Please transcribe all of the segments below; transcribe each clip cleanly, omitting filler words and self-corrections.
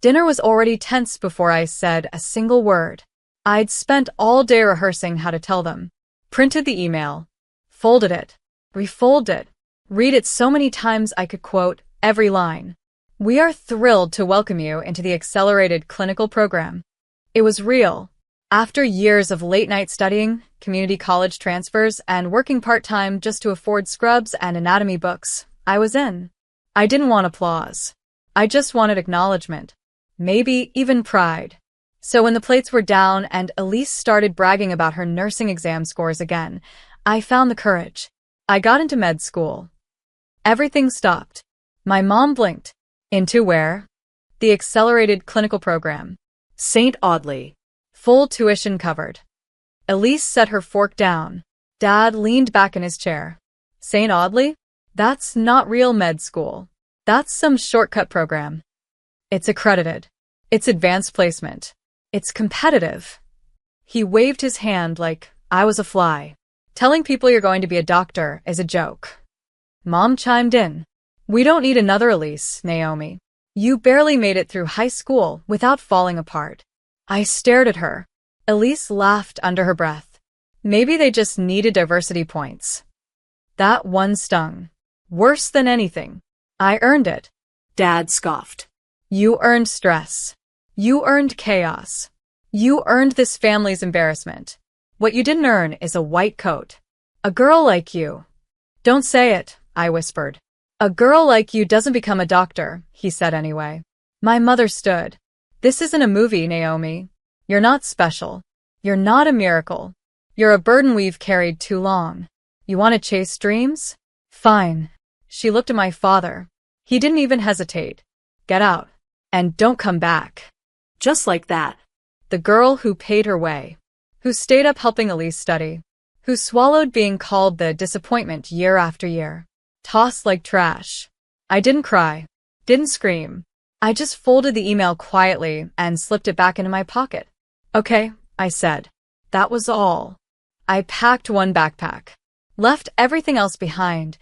Dinner was already tense before I said a single word. I'd spent all day rehearsing how to tell them. Printed the email. Folded it. Refolded it. Read it so many times I could quote every line. "We are thrilled to welcome you into the accelerated clinical program." It was real. After years of late-night studying, community college transfers, and working part-time just to afford scrubs and anatomy books, I was in. I didn't want applause. I just wanted acknowledgement. Maybe even pride. So when the plates were down and Elise started bragging about her nursing exam scores again, I found the courage. I got into med school. Everything stopped. My mom blinked. Into where? The accelerated clinical program. St. Audley. Full tuition covered. Elise set her fork down. Dad leaned back in his chair. St. Audley? That's not real med school. That's some shortcut program. It's accredited. It's advanced placement. It's competitive. He waved his hand like I was a fly. Telling people you're going to be a doctor is a joke. Mom chimed in. We don't need another Elise, Naomi. You barely made it through high school without falling apart. I stared at her. Elise laughed under her breath. Maybe they just needed diversity points. That one stung. Worse than anything. I earned it. Dad scoffed. You earned stress. You earned chaos. You earned this family's embarrassment. What you didn't earn is a white coat. A girl like you. Don't say it, I whispered. A girl like you doesn't become a doctor, he said anyway. My mother stood. This isn't a movie, Naomi. You're not special. You're not a miracle. You're a burden we've carried too long. You want to chase dreams? Fine. She looked at my father. He didn't even hesitate. Get out. And don't come back. Just like that. The girl who paid her way. Who stayed up helping Elise study. Who swallowed being called the disappointment year after year. Tossed like trash. I didn't cry. Didn't scream. I just folded the email quietly and slipped it back into my pocket. Okay, I said. That was all. I packed one backpack. Left everything else behind.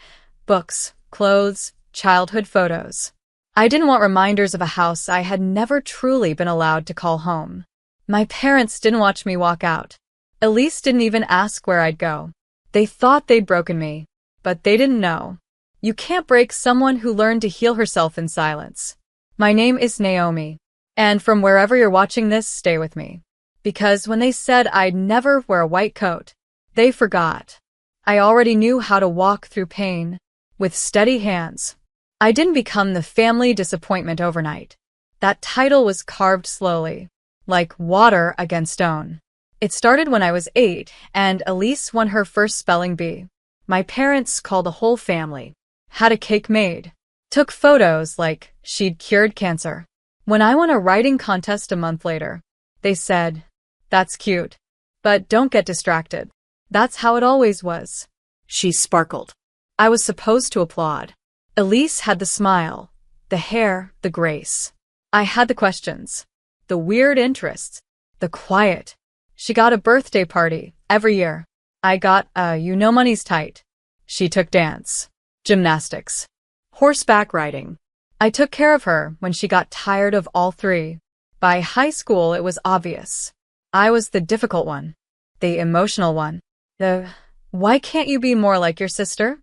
Books, clothes, childhood photos. I didn't want reminders of a house I had never truly been allowed to call home. My parents didn't watch me walk out. Elise didn't even ask where I'd go. They thought they'd broken me, but they didn't know. You can't break someone who learned to heal herself in silence. My name is Naomi, and from wherever you're watching this, stay with me. Because when they said I'd never wear a white coat, they forgot. I already knew how to walk through pain, with steady hands. I didn't become the family disappointment overnight. That title was carved slowly, like water against stone. It started when I was 8, and Elise won her first spelling bee. My parents called the whole family. Had a cake made. Took photos like she'd cured cancer. When I won a writing contest a month later, they said, "That's cute. But don't get distracted. That's how it always was." She sparkled. I was supposed to applaud. Elise had the smile, the hair, the grace. I had the questions, the weird interests, the quiet. She got a birthday party every year. I got money's tight. She took dance, gymnastics, horseback riding. I took care of her when she got tired of all three. By high school, it was obvious. I was the difficult one, the emotional one, why can't you be more like your sister?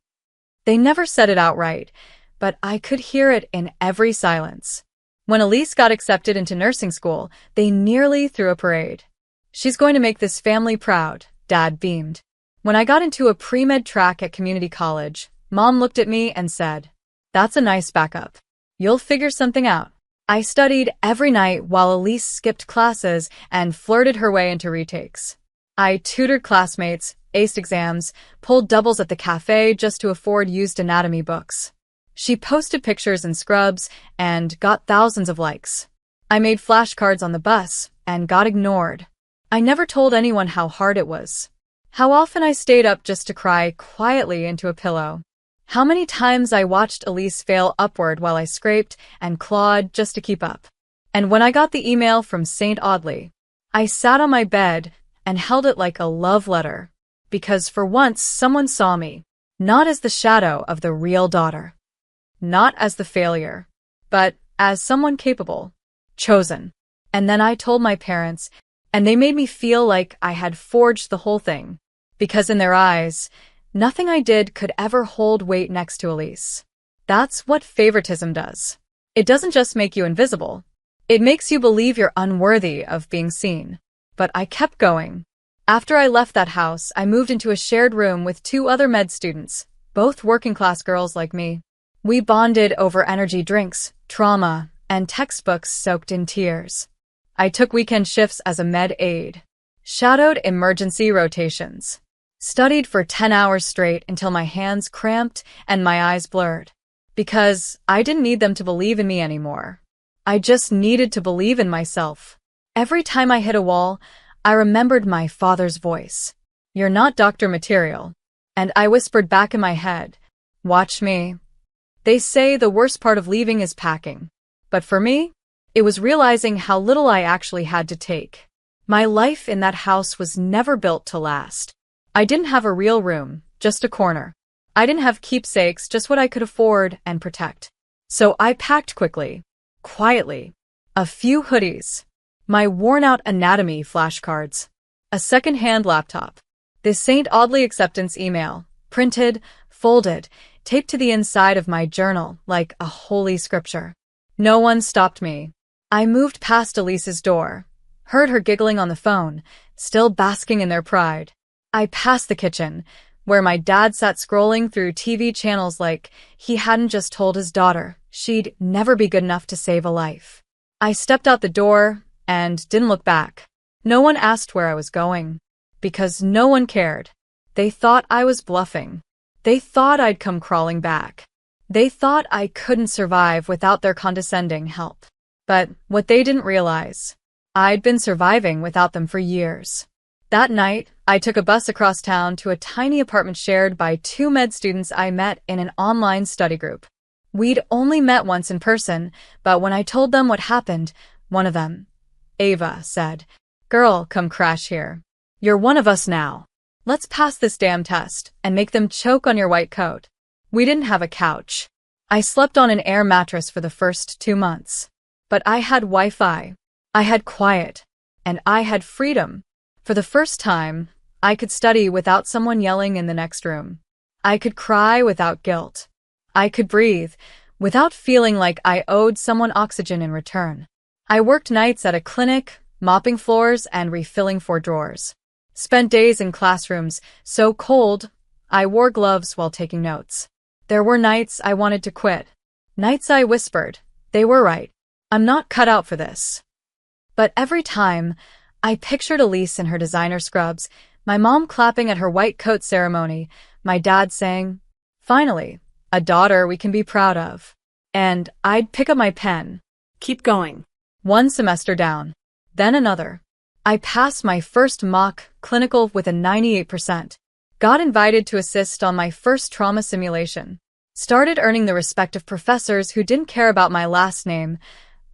They never said it outright, but I could hear it in every silence. When Elise got accepted into nursing school, they nearly threw a parade. She's going to make this family proud, Dad beamed. When I got into a pre-med track at community college, Mom looked at me and said, "That's a nice backup. You'll figure something out." I studied every night while Elise skipped classes and flirted her way into retakes. I tutored classmates, aced exams, pulled doubles at the cafe just to afford used anatomy books. She posted pictures in scrubs and got thousands of likes. I made flashcards on the bus and got ignored. I never told anyone how hard it was. How often I stayed up just to cry quietly into a pillow. How many times I watched Elise fail upward while I scraped and clawed just to keep up. And when I got the email from St. Audley, I sat on my bed and held it like a love letter. Because for once someone saw me, not as the shadow of the real daughter. Not as the failure, but as someone capable. chosen. And then I told my parents, and they made me feel like I had forged the whole thing. Because in their eyes, nothing I did could ever hold weight next to Elise. That's what favoritism does. It doesn't just make you invisible. It makes you believe you're unworthy of being seen. But I kept going. After I left that house, I moved into a shared room with 2 other med students, both working-class girls like me. We bonded over energy drinks, trauma, and textbooks soaked in tears. I took weekend shifts as a med aide, shadowed emergency rotations, studied for 10 hours straight until my hands cramped and my eyes blurred. Because I didn't need them to believe in me anymore. I just needed to believe in myself. Every time I hit a wall, I remembered my father's voice. "You're not doctor material." And I whispered back in my head, "Watch me." They say the worst part of leaving is packing. But for me, it was realizing how little I actually had to take. My life in that house was never built to last. I didn't have a real room, just a corner. I didn't have keepsakes, just what I could afford and protect. So I packed quickly, quietly. A few hoodies, my worn-out anatomy flashcards, a second-hand laptop, this St. Audley acceptance email, printed, folded, taped to the inside of my journal like a holy scripture. No one stopped me. I moved past Elise's door, heard her giggling on the phone, still basking in their pride. I passed the kitchen, where my dad sat scrolling through TV channels like he hadn't just told his daughter she'd never be good enough to save a life. I stepped out the door and didn't look back. No one asked where I was going, because no one cared. They thought I was bluffing. They thought I'd come crawling back. They thought I couldn't survive without their condescending help. But what they didn't realize, I'd been surviving without them for years. That night, I took a bus across town to a tiny apartment shared by 2 med students I met in an online study group. We'd only met once in person, but when I told them what happened, one of them, Ava, said, "Girl, come crash here. You're one of us now. Let's pass this damn test and make them choke on your white coat." We didn't have a couch. I slept on an air mattress for the first 2 months. But I had Wi-Fi. I had quiet. And I had freedom. For the first time, I could study without someone yelling in the next room. I could cry without guilt. I could breathe without feeling like I owed someone oxygen in return. I worked nights at a clinic, mopping floors and refilling 4 drawers. Spent days in classrooms so cold, I wore gloves while taking notes. There were nights I wanted to quit. Nights I whispered, they were right. I'm not cut out for this. But every time, I pictured Elise in her designer scrubs, my mom clapping at her white coat ceremony, my dad saying, "Finally, a daughter we can be proud of." And I'd pick up my pen. Keep going. 1 semester down. Then another. I passed my first mock clinical with a 98%. Got invited to assist on my first trauma simulation. Started earning the respect of professors who didn't care about my last name,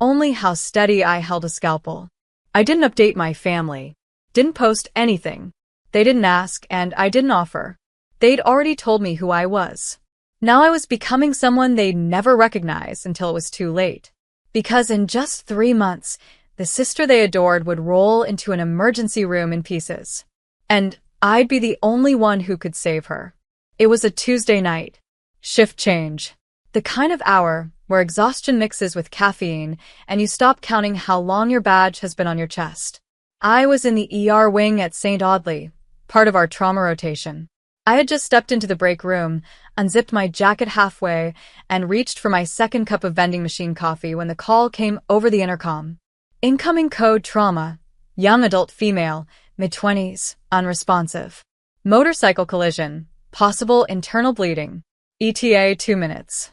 only how steady I held a scalpel. I didn't update my family. Didn't post anything. They didn't ask, and I didn't offer. They'd already told me who I was. Now I was becoming someone they'd never recognize until it was too late. Because in just 3 months, the sister they adored would roll into an emergency room in pieces. And I'd be the only one who could save her. It was a Tuesday night. Shift change. The kind of hour where exhaustion mixes with caffeine and you stop counting how long your badge has been on your chest. I was in the ER wing at St. Audley, part of our trauma rotation. I had just stepped into the break room, unzipped my jacket halfway, and reached for my second cup of vending machine coffee when the call came over the intercom. Incoming code trauma. Young adult female, mid-20s, unresponsive. Motorcycle collision. Possible internal bleeding. ETA 2 minutes.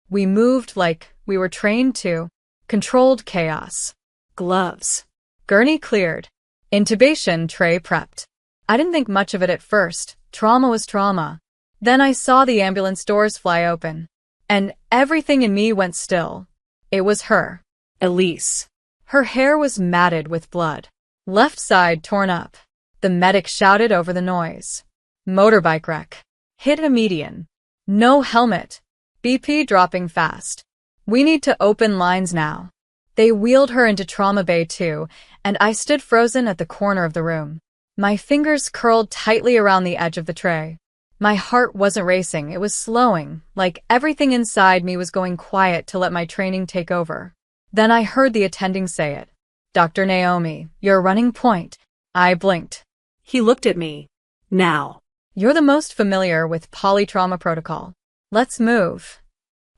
We moved like we were trained to. Controlled chaos. Gloves. Gurney cleared. Intubation tray prepped. I didn't think much of it at first. Trauma was trauma. Then I saw the ambulance doors fly open. And everything in me went still. It was her. Elise. Her hair was matted with blood. Left side torn up. The medic shouted over the noise. Motorbike wreck. Hit a median. No helmet. BP dropping fast. We need to open lines now. They wheeled her into trauma bay too, and I stood frozen at the corner of the room. My fingers curled tightly around the edge of the tray. My heart wasn't racing, it was slowing, like everything inside me was going quiet to let my training take over. Then I heard the attending say it. "Dr. Naomi, you're running point." I blinked. He looked at me. "Now." "You're the most familiar with polytrauma protocol. Let's move."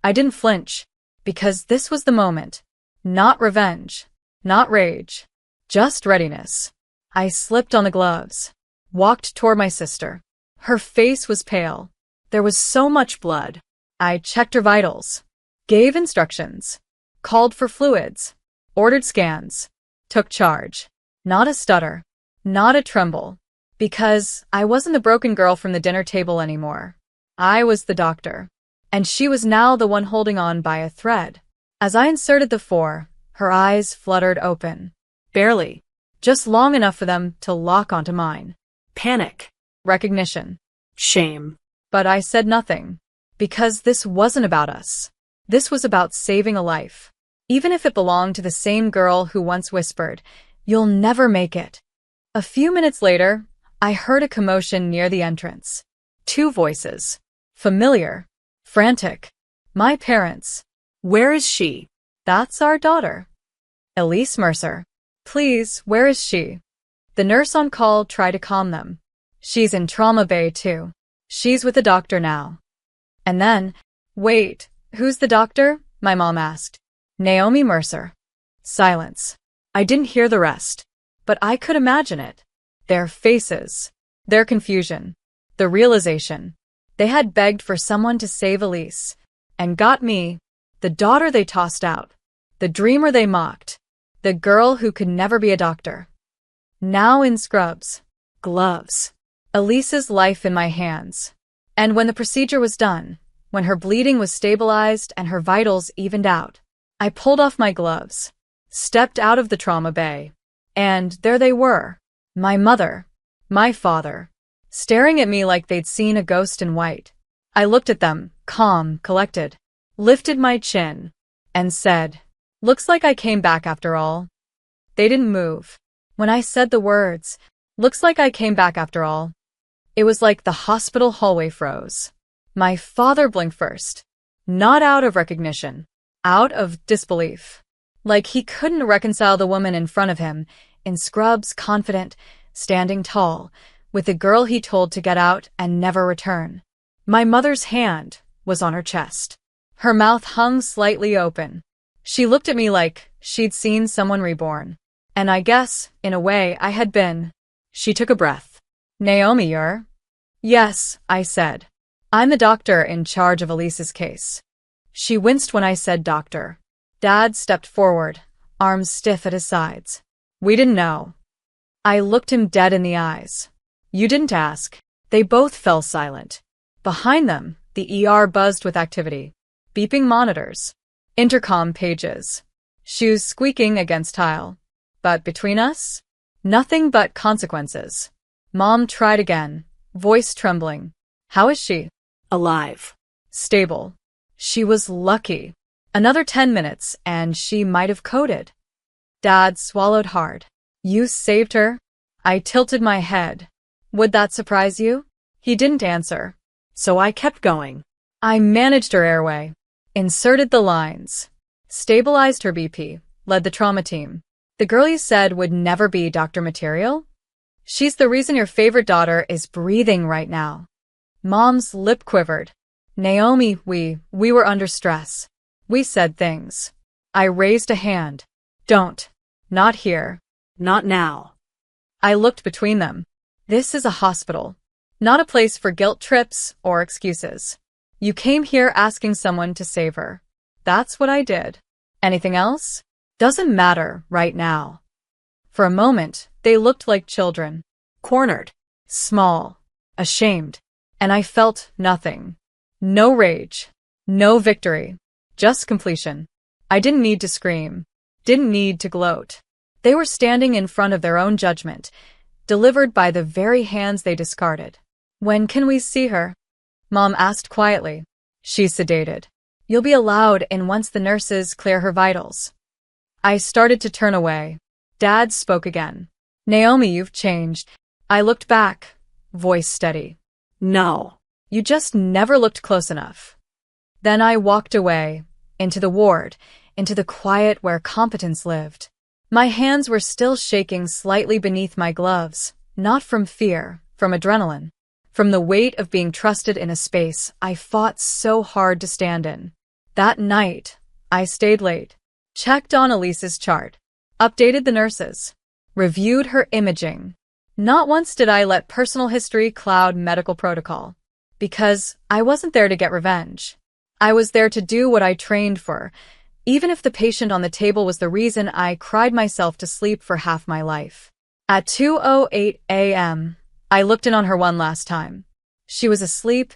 I didn't flinch, because this was the moment. Not revenge, not rage, just readiness. I slipped on the gloves, walked toward my sister. Her face was pale. There was so much blood. I checked her vitals, gave instructions, called for fluids, ordered scans, took charge. Not a stutter, not a tremble, because I wasn't the broken girl from the dinner table anymore. I was the doctor, and she was now the one holding on by a thread. As I inserted the four, her eyes fluttered open. Barely, just long enough for them to lock onto mine. Panic. Recognition. Shame. But I said nothing, because this wasn't about us. This was about saving a life. Even if it belonged to the same girl who once whispered, "You'll never make it." A few minutes later, I heard a commotion near the entrance. Two voices. Familiar. Frantic. My parents. "Where is she?" "That's our daughter. Elise Mercer." "Please, where is she?" The nurse on call tried to calm them. "She's in trauma bay too. She's with the doctor now." And then, "Wait, who's the doctor?" my mom asked. "Naomi Mercer." Silence. I didn't hear the rest, but I could imagine it. Their faces, their confusion, the realization. They had begged for someone to save Elise, and got me, the daughter they tossed out, the dreamer they mocked, the girl who could never be a doctor. Now in scrubs, gloves, Elise's life in my hands. And when the procedure was done, when her bleeding was stabilized and her vitals evened out, I pulled off my gloves, stepped out of the trauma bay, and there they were, my mother, my father, staring at me like they'd seen a ghost in white. I looked at them, calm, collected, lifted my chin, and said, "Looks like I came back after all." They didn't move. When I said the words, "Looks like I came back after all," it was like the hospital hallway froze. My father blinked first, not out of recognition, out of disbelief. Like he couldn't reconcile the woman in front of him, in scrubs, confident, standing tall, with the girl he told to get out and never return. My mother's hand was on her chest. Her mouth hung slightly open. She looked at me like she'd seen someone reborn. And I guess, in a way, I had been. She took a breath. "Naomi, you're?" "Yes," I said. "I'm the doctor in charge of Elise's case." She winced when I said doctor. Dad stepped forward, arms stiff at his sides. "We didn't know." I looked him dead in the eyes. "You didn't ask." They both fell silent. Behind them, the ER buzzed with activity. Beeping monitors. Intercom pages. Shoes squeaking against tile. But between us? Nothing but consequences. Mom tried again, voice trembling. "How is she?" "Alive." "Stable." She was lucky. Another 10 minutes, and she might have coded. Dad swallowed hard. "You saved her?" I tilted my head. "Would that surprise you?" He didn't answer. So I kept going. I managed her airway, inserted the lines, stabilized her BP, led the trauma team. "The girl you said would never be Dr. Material? She's the reason your favorite daughter is breathing right now." Mom's lip quivered. "Naomi, we were under stress. We said things." I raised a hand. "Don't. Not here. "Not now." I looked between them. This is a hospital, not a place for guilt trips or excuses. You came here asking someone to save her. That's what I did. Anything else? Doesn't matter right now. For a moment, they looked like children. Cornered. Small. Ashamed. And I felt nothing. No rage. No victory. Just completion. I didn't need to scream. Didn't need to gloat. They were standing in front of their own judgment, delivered by the very hands they discarded. "When can we see her?" Mom asked quietly. "She's sedated. You'll be allowed in once the nurses clear her vitals." I started to turn away. Dad spoke again. Naomi, you've changed. I looked back, voice steady. No. You just never looked close enough. Then I walked away, into the ward, into the quiet where competence lived. My hands were still shaking slightly beneath my gloves, not from fear, from adrenaline, from the weight of being trusted in a space I fought so hard to stand in. That night, I stayed late, checked on Elise's chart, updated the nurses, reviewed her imaging. Not once did I let personal history cloud medical protocol, because I wasn't there to get revenge. I was there to do what I trained for, even if the patient on the table was the reason I cried myself to sleep for half my life. At 2:08 a.m., I looked in on her one last time. She was asleep,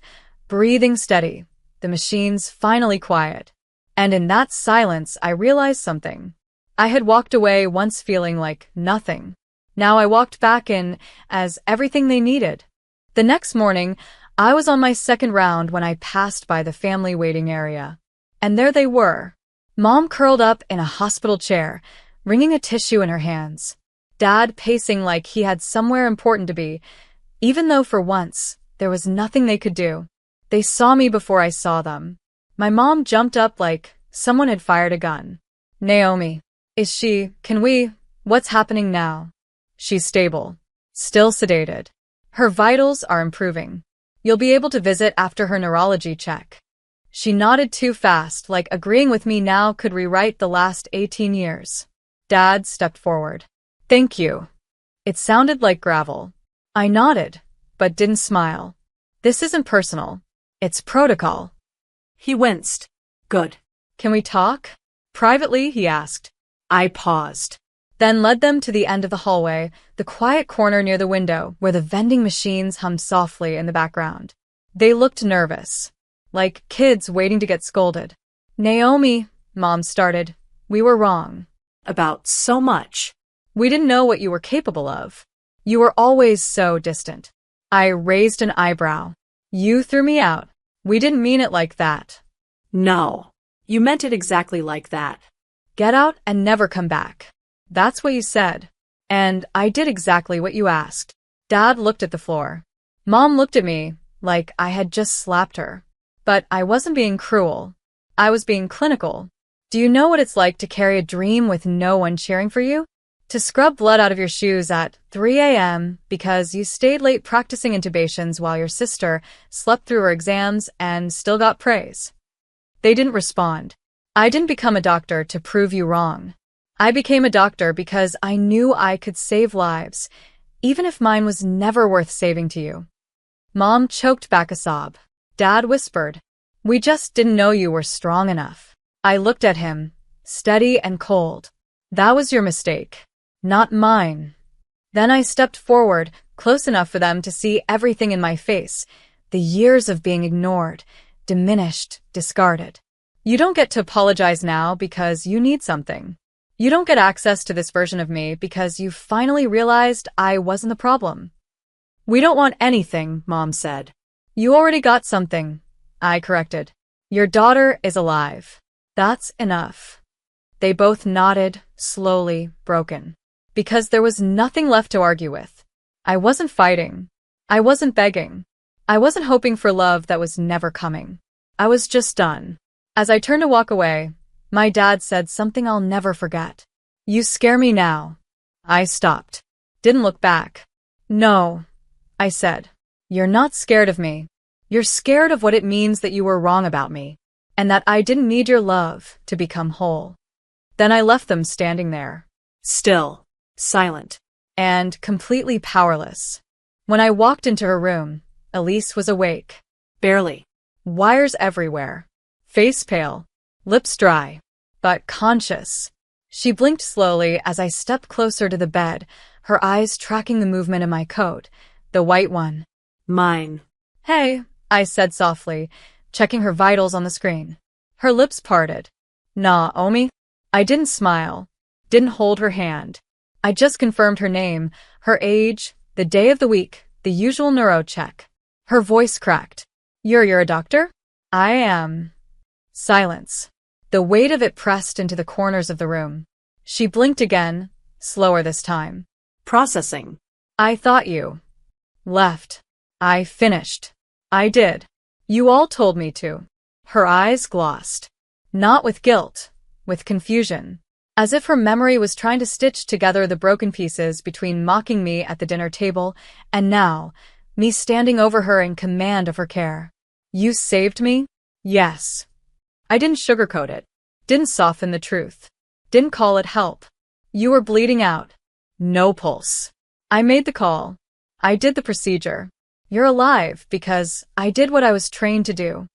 breathing steady, the machines finally quiet. And in that silence, I realized something. I had walked away once feeling like nothing. Now I walked back in as everything they needed. The next morning, I was on my second round when I passed by the family waiting area. And there they were. Mom curled up in a hospital chair, wringing a tissue in her hands. Dad pacing like he had somewhere important to be, even though for once, there was nothing they could do. They saw me before I saw them. My mom jumped up like someone had fired a gun. Naomi, what's happening now? She's stable, still sedated. Her vitals are improving. You'll be able to visit after her neurology check. She nodded too fast, like agreeing with me now could rewrite the last 18 years. Dad stepped forward. Thank you. It sounded like gravel. I nodded, but didn't smile. This isn't personal. It's protocol. He winced. Good. Can we talk? Privately, he asked. I paused. Then led them to the end of the hallway, the quiet corner near the window where the vending machines hummed softly in the background. They looked nervous, like kids waiting to get scolded. Naomi, Mom started, we were wrong. About so much. We didn't know what you were capable of. You were always so distant. I raised an eyebrow. You threw me out. We didn't mean it like that. No. You meant it exactly like that. Get out and never come back. That's what you said. And I did exactly what you asked. Dad looked at the floor. Mom looked at me like I had just slapped her. But I wasn't being cruel. I was being clinical. Do you know what it's like to carry a dream with no one cheering for you? To scrub blood out of your shoes at 3 a.m. because you stayed late practicing intubations while your sister slept through her exams and still got praise. They didn't respond. I didn't become a doctor to prove you wrong. I became a doctor because I knew I could save lives, even if mine was never worth saving to you. Mom choked back a sob. Dad whispered, we just didn't know you were strong enough. I looked at him, steady and cold. That was your mistake, not mine. Then I stepped forward, close enough for them to see everything in my face, the years of being ignored, diminished, discarded. You don't get to apologize now because you need something. You don't get access to this version of me because you finally realized I wasn't the problem. We don't want anything, Mom said. You already got something, I corrected. Your daughter is alive. That's enough. They both nodded, slowly, broken. Because there was nothing left to argue with. I wasn't fighting. I wasn't begging. I wasn't hoping for love that was never coming. I was just done. As I turned to walk away, my dad said something I'll never forget. You scare me now. I stopped. Didn't look back. No, I said. You're not scared of me. You're scared of what it means that you were wrong about me, and that I didn't need your love to become whole. Then I left them standing there. Still, silent, and completely powerless. When I walked into her room, Elise was awake. Barely. Wires everywhere. Face pale. Lips dry, but conscious. She blinked slowly as I stepped closer to the bed, her eyes tracking the movement in my coat, the white one. Mine. Hey, I said softly, checking her vitals on the screen. Her lips parted. Naomi? I didn't smile, didn't hold her hand. I just confirmed her name, her age, the day of the week, the usual neuro check. Her voice cracked. You're a doctor? I am. Silence. The weight of it pressed into the corners of the room. She blinked again, slower this time. Processing. I thought you left. I finished. I did. You all told me to. Her eyes glossed. Not with guilt, with confusion. As if her memory was trying to stitch together the broken pieces between mocking me at the dinner table and now, me standing over her in command of her care. You saved me? Yes. I didn't sugarcoat it. Didn't soften the truth. Didn't call it help. You were bleeding out. No pulse. I made the call. I did the procedure. You're alive because I did what I was trained to do.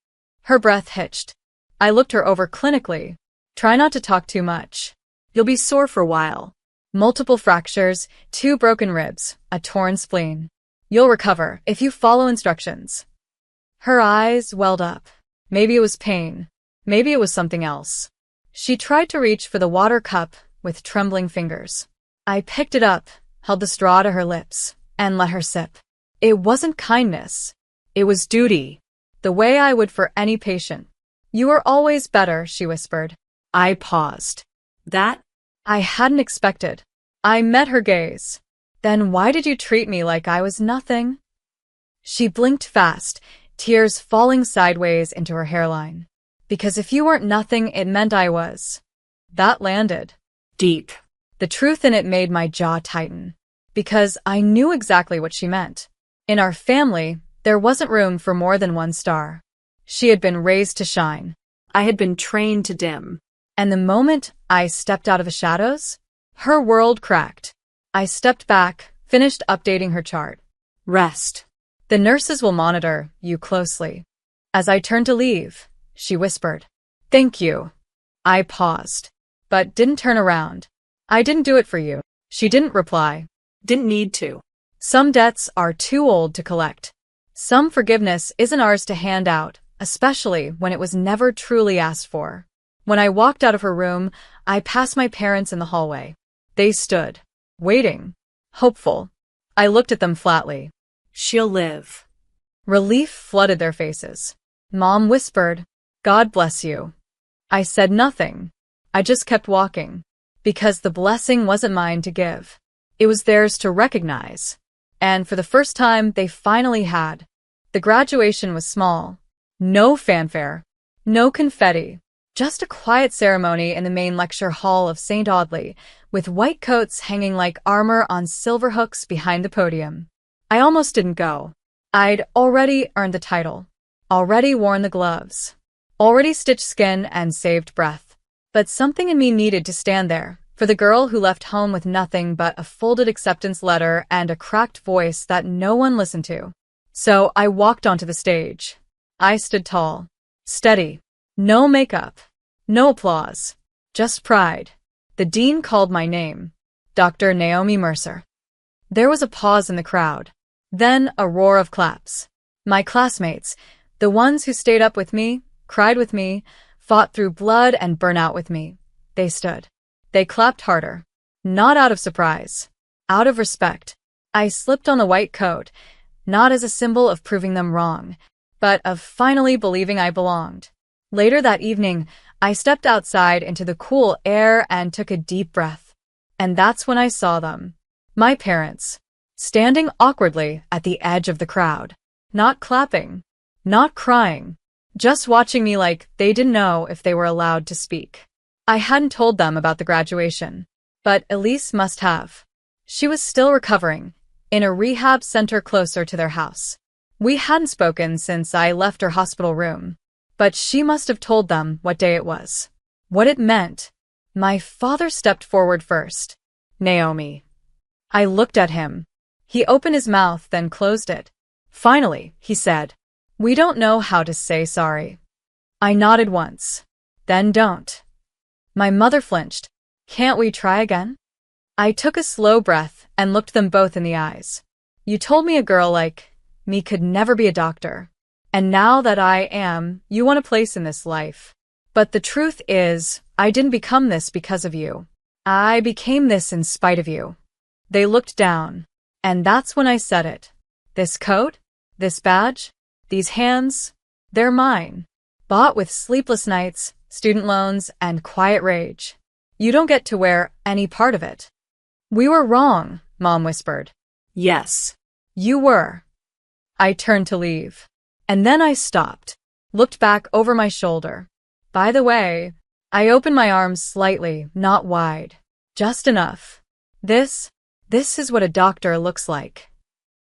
Her breath hitched. I looked her over clinically. Try not to talk too much. You'll be sore for a while. Multiple fractures, 2 broken ribs, a torn spleen. You'll recover if you follow instructions. Her eyes welled up. Maybe it was pain. Maybe it was something else. She tried to reach for the water cup with trembling fingers. I picked it up, held the straw to her lips, and let her sip. It wasn't kindness. It was duty. The way I would for any patient. You are always better, she whispered. I paused. That? I hadn't expected. I met her gaze. Then why did you treat me like I was nothing? She blinked fast, tears falling sideways into her hairline. Because if you weren't nothing, it meant I was. That landed. Deep. The truth in it made my jaw tighten. Because I knew exactly what she meant. In our family, there wasn't room for more than one star. She had been raised to shine. I had been trained to dim. And the moment I stepped out of the shadows, her world cracked. I stepped back, finished updating her chart. Rest. The nurses will monitor you closely. As I turned to leave, she whispered, Thank you. I paused, but didn't turn around. I didn't do it for you. She didn't reply. Didn't need to. Some debts are too old to collect. Some forgiveness isn't ours to hand out, especially when it was never truly asked for. When I walked out of her room, I passed my parents in the hallway. They stood, waiting, hopeful. I looked at them flatly. She'll live. Relief flooded their faces. Mom whispered, God bless you. I said nothing. I just kept walking. Because the blessing wasn't mine to give. It was theirs to recognize. And for the first time, they finally had. The graduation was small. No fanfare. No confetti. Just a quiet ceremony in the main lecture hall of St. Audley, with white coats hanging like armor on silver hooks behind the podium. I almost didn't go. I'd already earned the title. Already worn the gloves. Already stitched skin and saved breath. But something in me needed to stand there, for the girl who left home with nothing but a folded acceptance letter and a cracked voice that no one listened to. So I walked onto the stage. I stood tall. Steady. No makeup. No applause. Just pride. The dean called my name. Dr. Naomi Mercer. There was a pause in the crowd. Then a roar of claps. My classmates, the ones who stayed up with me, cried with me, fought through blood and burnout with me. They stood. They clapped harder. Not out of surprise. Out of respect. I slipped on the white coat, not as a symbol of proving them wrong, but of finally believing I belonged. Later that evening, I stepped outside into the cool air and took a deep breath. And that's when I saw them. My parents. Standing awkwardly at the edge of the crowd. Not clapping. Not crying. Just watching me like they didn't know if they were allowed to speak. I hadn't told them about the graduation. But Elise must have. She was still recovering, in a rehab center closer to their house. We hadn't spoken since I left her hospital room. But she must have told them what day it was. What it meant. My father stepped forward first. Naomi. I looked at him. He opened his mouth, then closed it. Finally, he said, We don't know how to say sorry. I nodded once. Then don't. My mother flinched. Can't we try again? I took a slow breath and looked them both in the eyes. You told me a girl like me could never be a doctor. And now that I am, you want a place in this life. But the truth is, I didn't become this because of you. I became this in spite of you. They looked down. And that's when I said it. This coat? This badge? These hands? They're mine. Bought with sleepless nights, student loans, and quiet rage. You don't get to wear any part of it. We were wrong, Mom whispered. Yes. You were. I turned to leave. And then I stopped, looked back over my shoulder. By the way, I opened my arms slightly, not wide. Just enough. This is what a doctor looks like.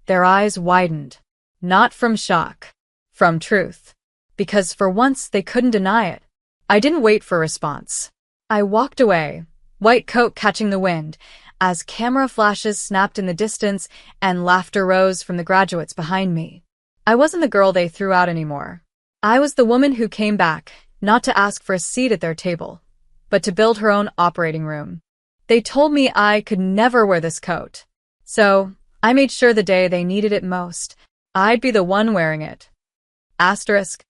Their eyes widened. Not from shock. From truth. Because for once they couldn't deny it. I didn't wait for a response. I walked away, white coat catching the wind, as camera flashes snapped in the distance and laughter rose from the graduates behind me. I wasn't the girl they threw out anymore. I was the woman who came back, not to ask for a seat at their table, but to build her own operating room. They told me I could never wear this coat. So, I made sure the day they needed it most, I'd be the one wearing it. Asterisk,